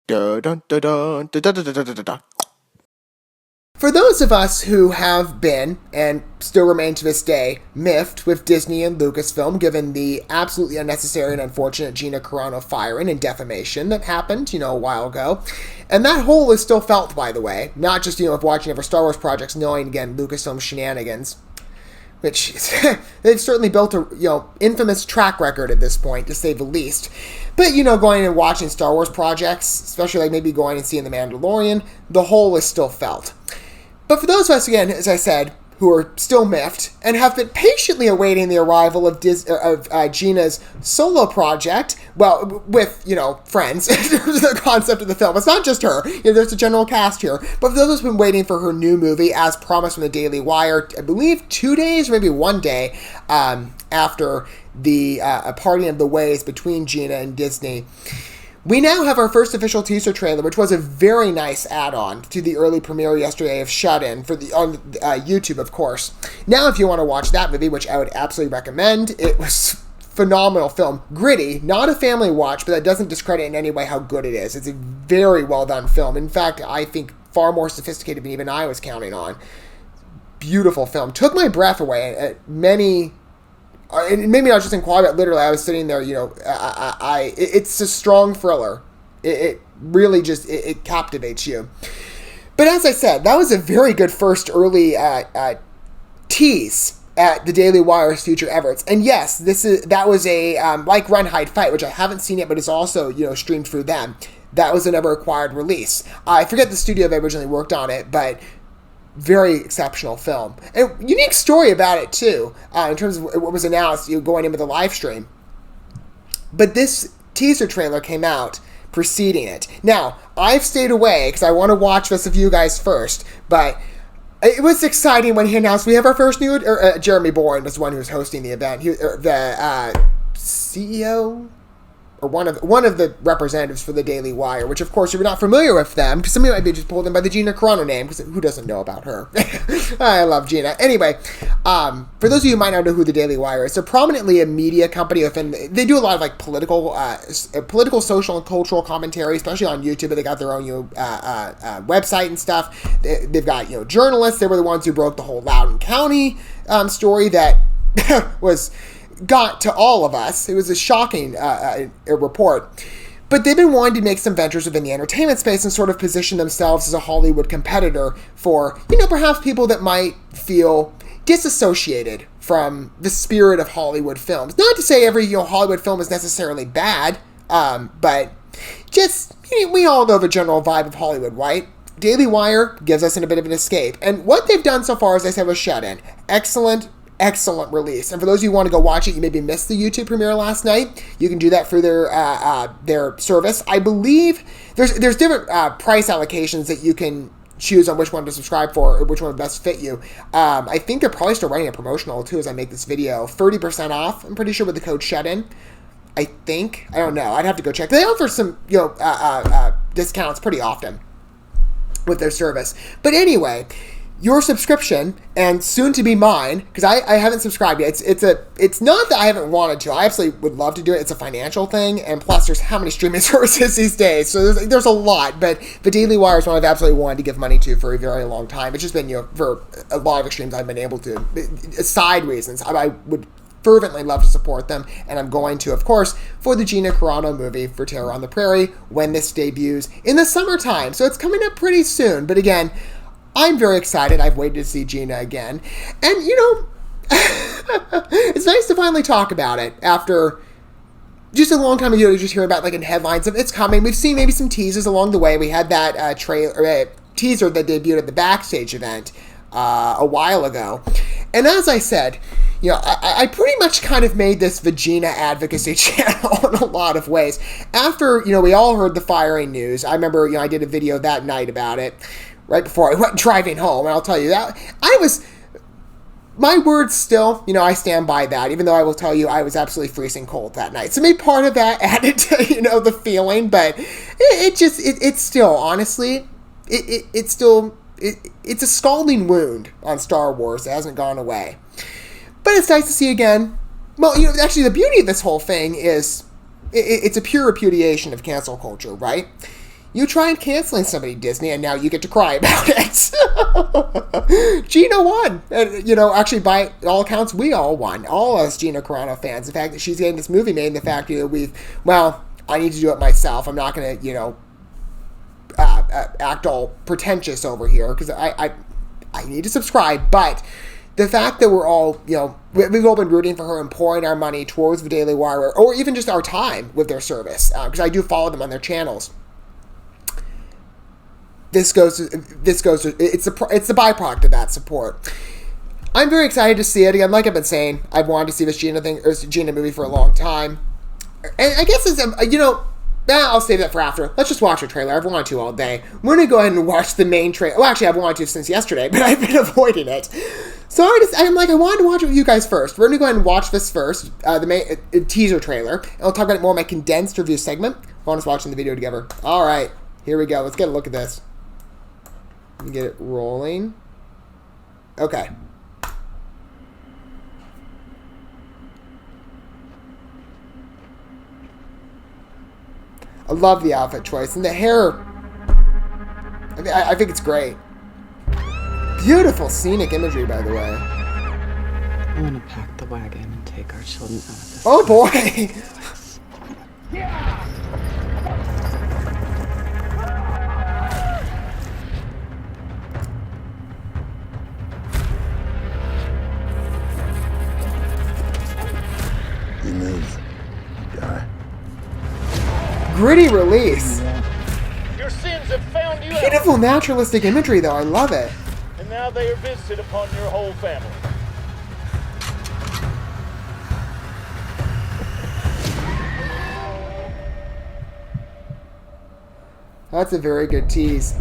Dun, dun, dun, dun, dun, dun, dun, dun, dun, dun. For those of us who have been, and still remain to this day, miffed with Disney and Lucasfilm, given the absolutely unnecessary and unfortunate Gina Carano firing and defamation that happened, a while ago, and that hole is still felt, by the way, not just, of watching other Star Wars projects, knowing, again, Lucasfilm shenanigans, which they've certainly built a, infamous track record at this point, to say the least. But, going and watching Star Wars projects, especially like maybe going and seeing The Mandalorian, the hole is still felt. But for those of us, again, as I said, who are still miffed and have been patiently awaiting the arrival of Gina's solo project, well, with, friends, the concept of the film. It's not just her. There's a general cast here. But for those of us who've been waiting for her new movie, as promised from the Daily Wire, I believe 2 days, maybe 1 day, after the parting of the ways between Gina and Disney, we now have our first official teaser trailer, which was a very nice add-on to the early premiere yesterday of Shut-In on YouTube, of course. Now, if you want to watch that movie, which I would absolutely recommend, it was phenomenal film. Gritty, not a family watch, but that doesn't discredit in any way how good it is. It's a very well-done film. In fact, I think far more sophisticated than even I was counting on. Beautiful film. Took my breath away at many... And maybe not just in quality, but literally, I was sitting there, it's a strong thriller. It really just, it captivates you. But as I said, that was a very good first early tease at the Daily Wire's future efforts. And yes, that was a, like Run, Hide, Fight, which I haven't seen yet, but is also, streamed through them. That was a never acquired release. I forget the studio that originally worked on it, but very exceptional film. And unique story about it, too, in terms of what was announced going in with the live stream. But this teaser trailer came out preceding it. Now, I've stayed away because I want to watch this with you guys first, but it was exciting when he announced we have our first new... Jeremy Bourne was the one who was hosting the event. The CEO... or one of the representatives for the Daily Wire, which, of course, if you're not familiar with them, because some of you might be just pulled in by the Gina Carano name, because who doesn't know about her? I love Gina. Anyway, for those of you who might not know who the Daily Wire is, they're prominently a media company within... They do a lot of, like, political, social, and cultural commentary, especially on YouTube, but they got their own, website and stuff. They've got, journalists. They were the ones who broke the whole Loudoun County story that got to all of us. It was a shocking report. But they've been wanting to make some ventures within the entertainment space and sort of position themselves as a Hollywood competitor for, perhaps people that might feel disassociated from the spirit of Hollywood films. Not to say every Hollywood film is necessarily bad, but just, we all know the general vibe of Hollywood, right? Daily Wire gives us a bit of an escape. And what they've done so far, as I said, was Shut-In. Excellent release. And for those of you who want to go watch it, you maybe missed the YouTube premiere last night, you can do that through their service. I believe there's different price allocations that you can choose on which one to subscribe for or which one would best fit you. I think they're probably still running a promotional too as I make this video. 30% off, I'm pretty sure, with the code Shut-In. I think. I don't know. I'd have to go check. They offer some discounts pretty often with their service. But anyway, your subscription, and soon to be mine, because I haven't subscribed yet. It's not that I haven't wanted to. I absolutely would love to do it. It's a financial thing, and plus there's how many streaming services these days, so there's a lot. But the Daily Wire is one I've absolutely wanted to give money to for a very long time. It's just been, for a lot of extremes I've been able to. Side reasons, I would fervently love to support them, and I'm going to, of course, for the Gina Carano movie for Terror on the Prairie when this debuts in the summertime. So it's coming up pretty soon. But again, I'm very excited. I've waited to see Gina again. And, it's nice to finally talk about it after just a long time ago, just hearing about, in headlines of it's coming. We've seen maybe some teasers along the way. We had that teaser that debuted at the Backstage event a while ago. And as I said, I pretty much kind of made this the Gina advocacy channel in a lot of ways. After, we all heard the firing news, I remember, I did a video that night about it, right before I went driving home, and I'll tell you that my words still, I stand by that, even though I will tell you I was absolutely freezing cold that night. So maybe part of that added to, the feeling, but it's still, honestly, it's a scalding wound on Star Wars that hasn't gone away. But it's nice to see again. Well, actually the beauty of this whole thing is it's a pure repudiation of cancel culture, right? You tried canceling somebody, Disney, and now you get to cry about it. Gina won. And, you know, actually, by all accounts, we all won. All us Gina Carano fans. The fact that she's getting this movie made, and the fact, you know, well, I need to do it myself. I'm not going to, you know, act all pretentious over here, because I need to subscribe, but the fact that we're all, you know, we've all been rooting for her and pouring our money towards the Daily Wire, or even just our time with their service, because I do follow them on their channels. It's the byproduct of that support. I'm very excited to see it again. Like I've been saying, I've wanted to see this Gina movie for a long time, and I guess it's, you know, I'll save that for after. Let's just watch a trailer. I've wanted to all day. We're going to go ahead and watch the main trailer. Well, actually, I've wanted to since yesterday, but I've been avoiding it. So I wanted to watch it with you guys first. We're going to go ahead and watch this first, the main teaser trailer. And I'll talk about it more in my condensed review segment. I want us watching the video together. All right, here we go. Let's get a look at this. Let me get it rolling. Okay. I love the outfit choice. And the hair, I think it's great. Beautiful scenic imagery, by the way. I'm gonna pack the wagon and take our children out of this. Oh, boy! You move, you die. Gritty release. Your sins have found you Beautiful out, naturalistic imagery, though. I love it. and now they are visited upon your whole family. That's a very good tease.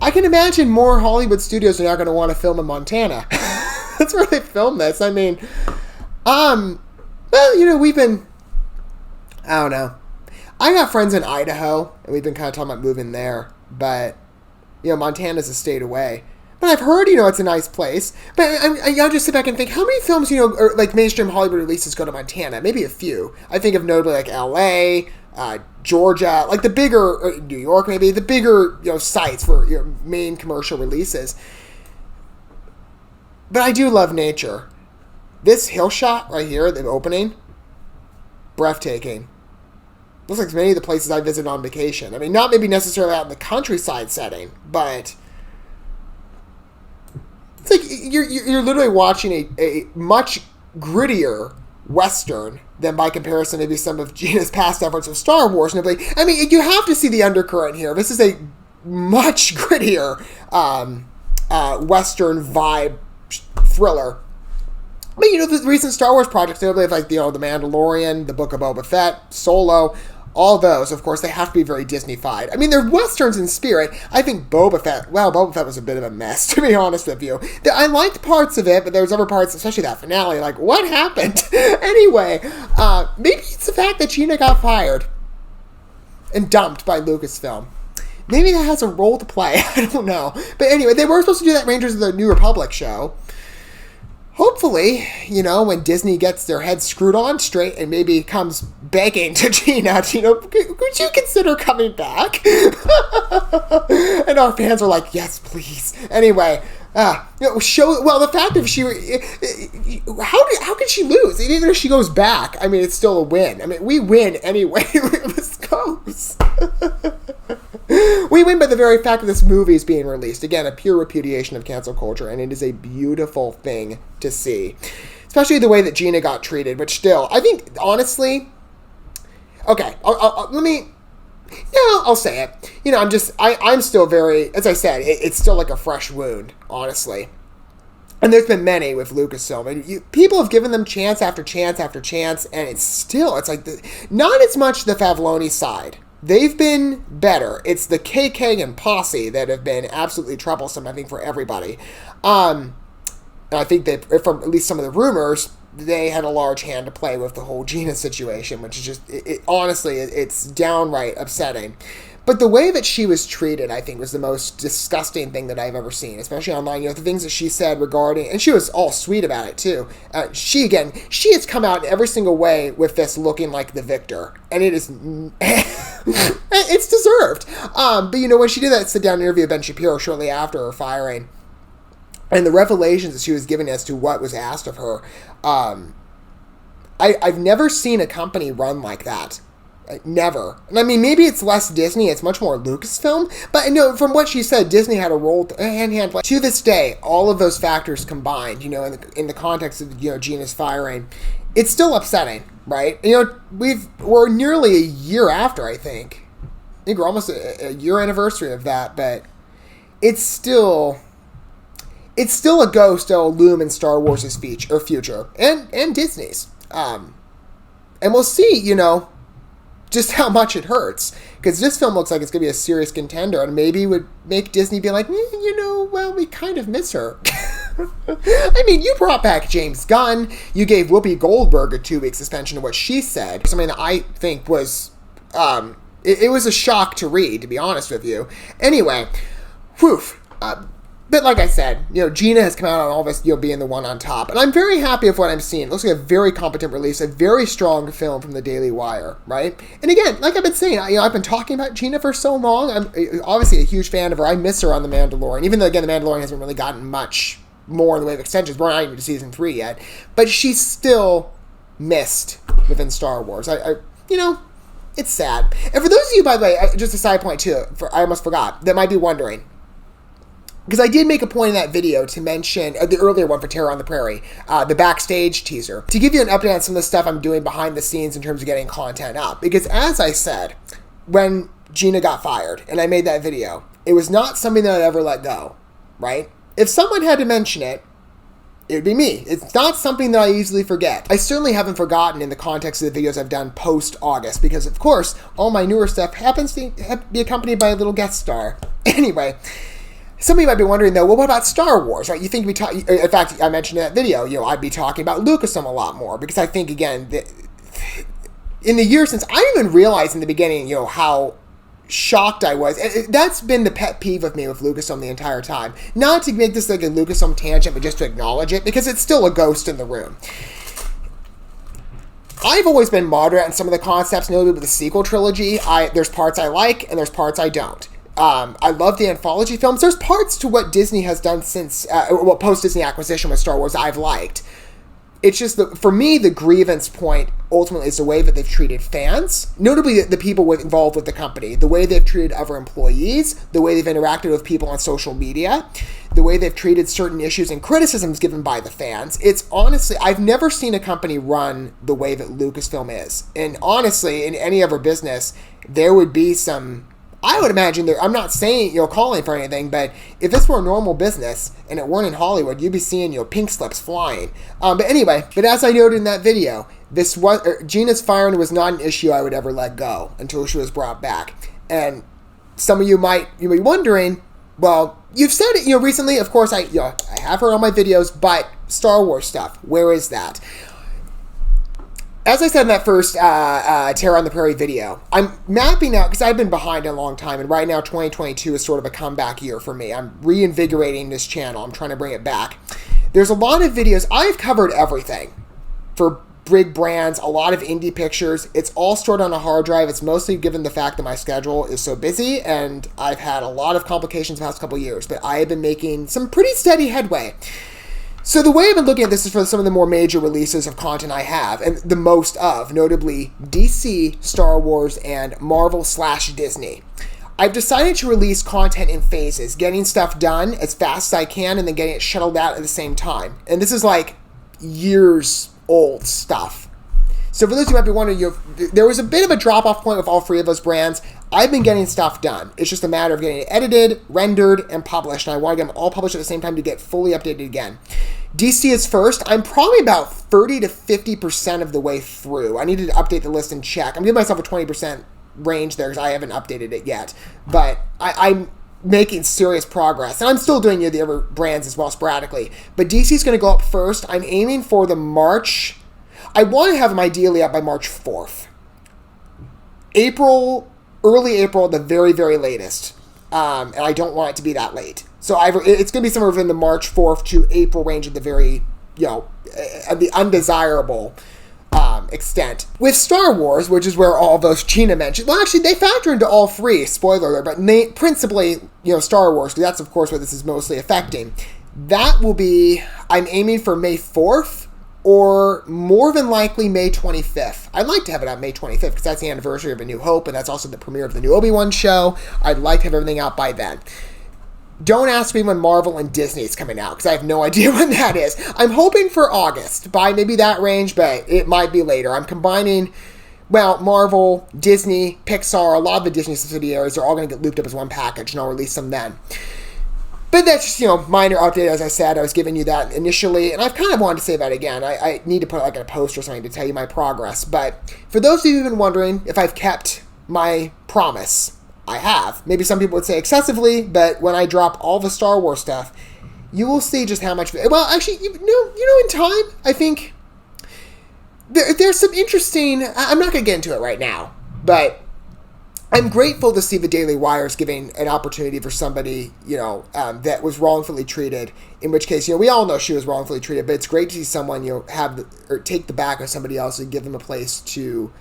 I can imagine more Hollywood studios are not going to want to film in Montana. That's where they film this. I mean, well, you know, I don't know. I got friends in Idaho, and we've been kind of talking about moving there, but, you know, Montana's a state away. But I've heard, you know, it's a nice place. But I just sit back and think, how many films, you know, or like mainstream Hollywood releases go to Montana? Maybe a few. I think of notably like L.A., Georgia, like the bigger, New York maybe, the bigger, you know, sites for your main commercial releases. But I do love nature. This hill shot right here, the opening, breathtaking. Looks like many of the places I visit on vacation. I mean, not maybe necessarily out in the countryside setting, but it's like you're literally watching a much grittier Western than by comparison maybe some of Gina's past efforts of Star Wars. I mean, you have to see the undercurrent here. This is a much grittier Western vibe thriller. But, you know, the recent Star Wars projects, notably like, you know, The Mandalorian, The Book of Boba Fett, Solo, all those, of course, they have to be very Disney-fied. I mean, they're Westerns in spirit. I think Boba Fett was a bit of a mess, to be honest with you. I liked parts of it, but there was other parts, especially that finale, like, what happened? Anyway, maybe it's the fact that Gina got fired and dumped by Lucasfilm. Maybe that has a role to play. I don't know. But anyway, they were supposed to do that Rangers of the New Republic show. Hopefully, you know, when Disney gets their heads screwed on straight and maybe comes begging to Gina, you know, could you consider coming back? And our fans are like, yes, please. Anyway, you know, the fact that how can she lose? Even if she goes back, I mean, it's still a win. I mean, we win anyway. This goes. We win by the very fact that this movie is being released. Again, a pure repudiation of cancel culture, and it is a beautiful thing to see. Especially the way that Gina got treated, which still, I think, honestly... Okay, I'll say it. You know, I'm still very... As I said, it's still like a fresh wound, honestly. And there's been many with Lucasfilm. And people have given them chance after chance after chance, and it's like... not as much the Favloni side. They've been better. It's the KK and Posse that have been absolutely troublesome, I think, for everybody. And I think that, from at least some of the rumors, they had a large hand to play with the whole Gina situation, which is just, honestly, it's downright upsetting. But the way that she was treated, I think, was the most disgusting thing that I've ever seen, especially online. You know, the things that she said regarding, and she was all sweet about it, too. She has come out in every single way with this looking like the victor. And it is... It's deserved. But when she did that sit-down interview with Ben Shapiro shortly after her firing, and the revelations that she was giving as to what was asked of her, I've never seen a company run like that. Never. And I mean, maybe it's less Disney, it's much more Lucasfilm, but from what she said, Disney had a role hand. To this day, all of those factors combined, in the context of, Gina's firing, it's still upsetting, right? We're nearly a year after, I think we're almost a year anniversary of that, but it's still a ghost that will loom in Star Wars' future, and Disney's. And we'll see, just how much it hurts, because this film looks like it's going to be a serious contender, and maybe would make Disney be like, well, we kind of miss her. I mean, you brought back James Gunn, you gave Whoopi Goldberg a 2-week suspension to what she said, something that I think was, it was a shock to read, to be honest with you. Anyway, whew. But like I said, Gina has come out on all this, being the one on top. And I'm very happy with what I'm seeing. It looks like a very competent release, a very strong film from the Daily Wire, right? And again, like I've been saying, I've been talking about Gina for so long. I'm obviously a huge fan of her. I miss her on The Mandalorian, even though, again, The Mandalorian hasn't really gotten much more in the way of extensions. We're not even to season 3 yet. But she's still missed within Star Wars. It's sad. And for those of you, by the way, just a side point too, I almost forgot, that might be wondering, because I did make a point in that video to mention, the earlier one for Terror on the Prairie, the backstage teaser, to give you an update on some of the stuff I'm doing behind the scenes in terms of getting content up. Because as I said, when Gina got fired, and I made that video, it was not something that I'd ever let go, right? If someone had to mention it, it would be me. It's not something that I easily forget. I certainly haven't forgotten in the context of the videos I've done post-August, because of course, all my newer stuff happens to be accompanied by a little guest star. Anyway, some of you might be wondering, though, well, what about Star Wars, right? You think in fact, I mentioned in that video, I'd be talking about Lucasfilm a lot more, because I think, again, in the years since, I didn't even realize in the beginning, how shocked I was. That's been the pet peeve of me with Lucasfilm the entire time. Not to make this like a Lucasfilm tangent, but just to acknowledge it, because it's still a ghost in the room. I've always been moderate on some of the concepts, notably with the sequel trilogy. There's parts I like, and there's parts I don't. I love the anthology films. There's parts to what Disney has done since, post-Disney acquisition with Star Wars I've liked. It's just, for me, the grievance point ultimately is the way that they've treated fans, notably the people involved with the company, the way they've treated other employees, the way they've interacted with people on social media, the way they've treated certain issues and criticisms given by the fans. It's honestly, I've never seen a company run the way that Lucasfilm is. And honestly, in any other business, there would be some, I would imagine, I'm not saying, calling for anything, but if this were a normal business and it weren't in Hollywood, you'd be seeing, pink slips flying. But anyway, as I noted in that video, Gina's firing was not an issue I would ever let go until she was brought back. And some of you might be wondering, well, you've said it, recently, of course, I have her on my videos, but Star Wars stuff, where is that? As I said in that first Terror on the Prairie video, I'm mapping out, because I've been behind a long time, and right now 2022 is sort of a comeback year for me. I'm reinvigorating this channel. I'm trying to bring it back. There's a lot of videos. I've covered everything for big brands, a lot of indie pictures. It's all stored on a hard drive. It's mostly given the fact that my schedule is so busy, and I've had a lot of complications the past couple of years, but I have been making some pretty steady headway. So the way I've been looking at this is for some of the more major releases of content I have, and the most of, notably DC, Star Wars, and Marvel/Disney. I've decided to release content in phases, getting stuff done as fast as I can, and then getting it shuttled out at the same time. And this is like years old stuff. So for those who might be wondering, there was a bit of a drop-off point with all three of those brands. I've been getting stuff done. It's just a matter of getting it edited, rendered, and published. And I want to get them all published at the same time to get fully updated again. DC is first. I'm probably about 30 to 50% of the way through. I needed to update the list and check. I'm giving myself a 20% range there because I haven't updated it yet. But I'm making serious progress. And I'm still doing the other brands as well sporadically. But DC is going to go up first. I'm aiming for the March. I want to have them ideally up by March 4th. Early April at the very, very latest. And I don't want it to be that late. So it's going to be somewhere within the March 4th to April range of the very, the undesirable extent. With Star Wars, which is where all those Gina mentioned, well, actually, they factor into all three, spoiler alert, but principally, Star Wars, because that's, of course, what this is mostly affecting. That will be, I'm aiming for May 4th, or more than likely May 25th. I'd like to have it on May 25th, because that's the anniversary of A New Hope, and that's also the premiere of the new Obi-Wan show. I'd like to have everything out by then. Don't ask me when Marvel and Disney is coming out, because I have no idea when that is. I'm hoping for August, by maybe that range, but it might be later. I'm combining, Marvel, Disney, Pixar, a lot of the Disney subsidiaries are all going to get looped up as one package, and I'll release them then. But that's just, minor update, as I said. I was giving you that initially, and I've kind of wanted to say that again. I need to put like a post or something to tell you my progress. But for those of you who've been wondering if I've kept my promise, I have. Maybe some people would say excessively, but when I drop all the Star Wars stuff, you will see just how much... Well, actually, in time, I think there's some interesting... I'm not going to get into it right now, but I'm grateful to see the Daily Wire's giving an opportunity for somebody, that was wrongfully treated, in which case, we all know she was wrongfully treated, but it's great to see someone, take the back of somebody else and give them a place to...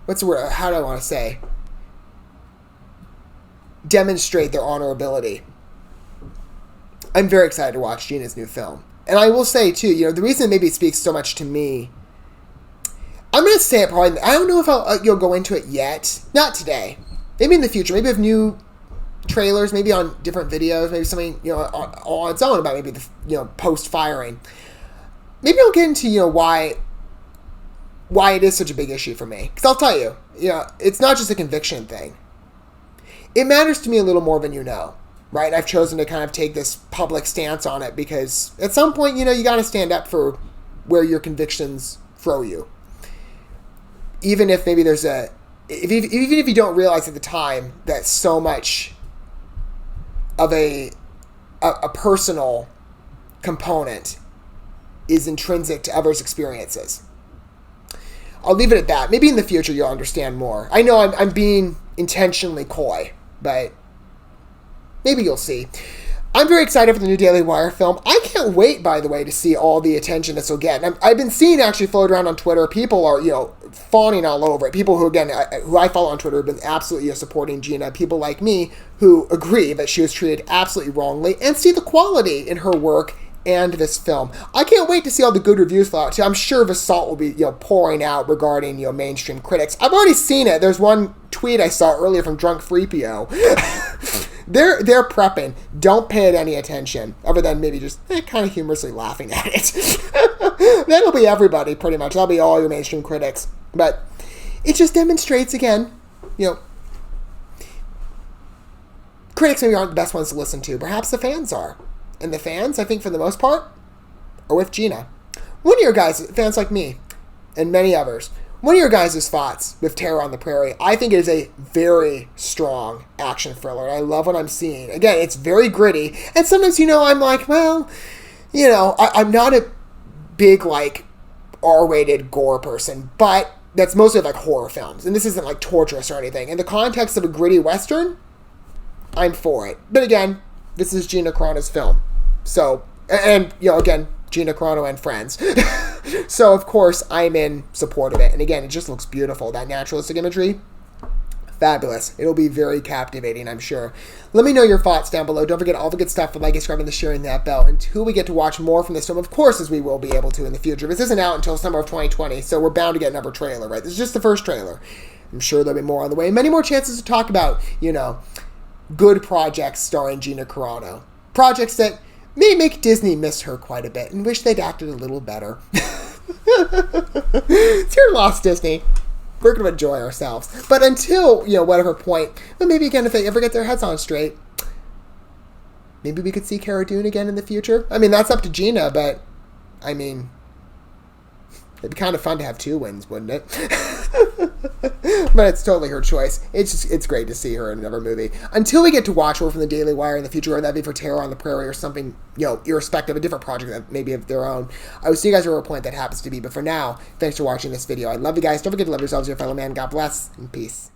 what's the word? How do I want to say? Demonstrate their honorability. I'm very excited to watch Gina's new film. And I will say, too, the reason maybe it speaks so much to me, I'm going to say it probably, I don't know if I'll go into it yet. Not today. Maybe in the future. Maybe with new trailers, maybe on different videos, maybe something, on its own about maybe the, post-firing. Maybe I'll get into, why it is such a big issue for me. Because I'll tell you, it's not just a conviction thing. It matters to me a little more than you know, right? I've chosen to kind of take this public stance on it because at some point, you got to stand up for where your convictions throw you. Even if maybe there's even if you don't realize at the time that so much of a personal component is intrinsic to others' experiences. I'll leave it at that. Maybe in the future you'll understand more. I know I'm being intentionally coy, but maybe you'll see. I'm very excited for the new Daily Wire film. I can't wait, by the way, to see all the attention this will get. I've been seeing actually float around on Twitter. People are, fawning all over it. People who, again, who I follow on Twitter have been absolutely supporting Gina. People like me who agree that she was treated absolutely wrongly and see the quality in her work and this film. I can't wait to see all the good reviews flow out too. I'm sure the salt will be pouring out regarding mainstream critics. I've already seen it. There's one tweet I saw earlier from Drunk Freepio. They're prepping. Don't pay it any attention other than maybe just kind of humorously laughing at it. That'll be everybody pretty much. That'll be all your mainstream critics. But it just demonstrates again, critics maybe aren't the best ones to listen to. Perhaps the fans are. And the fans, I think for the most part, are with Gina. One of your guys, fans like me, and many others, one of your guys' thoughts with Terror on the Prairie, I think it is a very strong action thriller. I love what I'm seeing. Again, it's very gritty. And sometimes, I'm like, well, I'm not a big, R-rated gore person, but that's mostly horror films. And this isn't torturous or anything. In the context of a gritty Western, I'm for it. But again, this is Gina Carano's film. So, and, again, Gina Carano and friends. So, of course, I'm in support of it. And again, it just looks beautiful. That naturalistic imagery, fabulous. It'll be very captivating, I'm sure. Let me know your thoughts down below. Don't forget all the good stuff, the like, subscribing, the sharing, that bell. Until we get to watch more from this film, of course, as we will be able to in the future. This isn't out until summer of 2020, so we're bound to get another trailer, right? This is just the first trailer. I'm sure there'll be more on the way. Many more chances to talk about, good projects starring Gina Carano. Projects that may make Disney miss her quite a bit and wish they'd acted a little better. It's your loss, Disney. We're going to enjoy ourselves. But until, whatever point, well, maybe again, if they ever get their heads on straight, maybe we could see Cara Dune again in the future. I mean, that's up to Gina, but, it'd be kind of fun to have two wins, wouldn't it? But it's totally her choice. It's great to see her in another movie. Until we get to watch her from the Daily Wire in the future, whether that be for Terror on the Prairie or something, irrespective, a different project that maybe of their own. I will see you guys at whatever point that happens to be. But for now, thanks for watching this video. I love you guys. Don't forget to love yourselves, your fellow man. God bless, and peace.